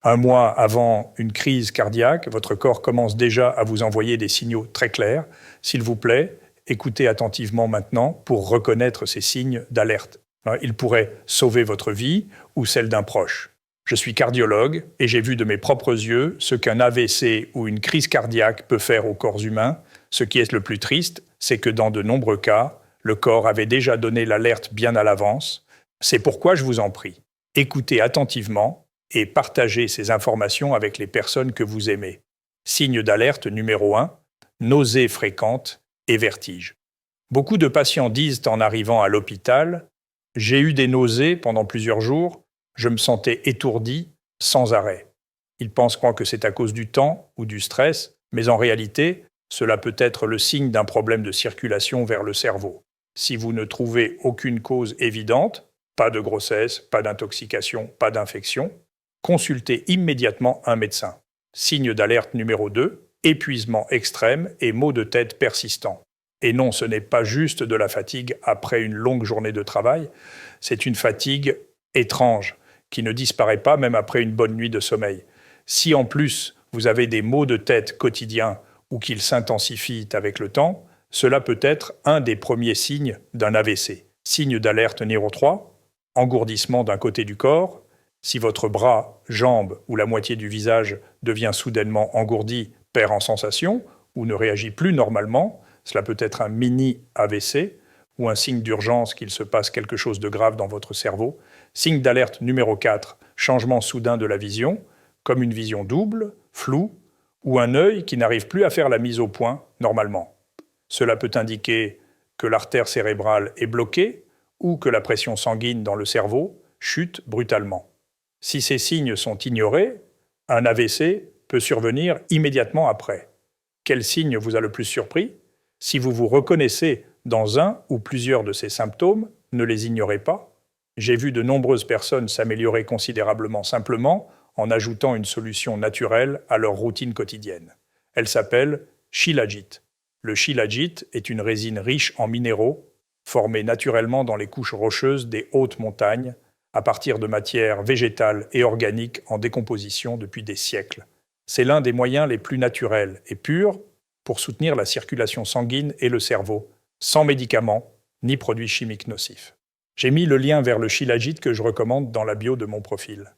Un mois avant une crise cardiaque, votre corps commence déjà à vous envoyer des signaux très clairs. S'il vous plaît, écoutez attentivement maintenant pour reconnaître ces signes d'alerte. Ils pourraient sauver votre vie ou celle d'un proche. Je suis cardiologue et j'ai vu de mes propres yeux ce qu'un AVC ou une crise cardiaque peut faire au corps humain. Ce qui est le plus triste, c'est que dans de nombreux cas, le corps avait déjà donné l'alerte bien à l'avance. C'est pourquoi je vous en prie, écoutez attentivement et partagez ces informations avec les personnes que vous aimez. Signe d'alerte numéro 1, nausées fréquentes et vertiges. Beaucoup de patients disent en arrivant à l'hôpital « J'ai eu des nausées pendant plusieurs jours, je me sentais étourdi sans arrêt ». Ils pensent que c'est à cause du temps ou du stress, mais en réalité, cela peut être le signe d'un problème de circulation vers le cerveau. Si vous ne trouvez aucune cause évidente, pas de grossesse, pas d'intoxication, pas d'infection, consultez immédiatement un médecin. Signe d'alerte numéro 2, épuisement extrême et maux de tête persistants. Et non, ce n'est pas juste de la fatigue après une longue journée de travail, c'est une fatigue étrange qui ne disparaît pas même après une bonne nuit de sommeil. Si en plus vous avez des maux de tête quotidiens ou qu'ils s'intensifient avec le temps, cela peut être un des premiers signes d'un AVC. Signe d'alerte numéro 3, engourdissement d'un côté du corps. Si votre bras, jambe ou la moitié du visage devient soudainement engourdi, perd en sensation ou ne réagit plus normalement, cela peut être un mini AVC ou un signe d'urgence qu'il se passe quelque chose de grave dans votre cerveau. Signe d'alerte numéro 4, changement soudain de la vision, comme une vision double, floue, ou un œil qui n'arrive plus à faire la mise au point normalement. Cela peut indiquer que l'artère cérébrale est bloquée ou que la pression sanguine dans le cerveau chute brutalement. Si ces signes sont ignorés, un AVC peut survenir immédiatement après. Quel signe vous a le plus surpris? Si vous vous reconnaissez dans un ou plusieurs de ces symptômes, ne les ignorez pas. J'ai vu de nombreuses personnes s'améliorer considérablement simplement en ajoutant une solution naturelle à leur routine quotidienne. Elle s'appelle Shilajit. Le Shilajit est une résine riche en minéraux, formée naturellement dans les couches rocheuses des hautes montagnes, à partir de matières végétales et organiques en décomposition depuis des siècles. C'est l'un des moyens les plus naturels et purs pour soutenir la circulation sanguine et le cerveau, sans médicaments ni produits chimiques nocifs. J'ai mis le lien vers le Shilajit que je recommande dans la bio de mon profil.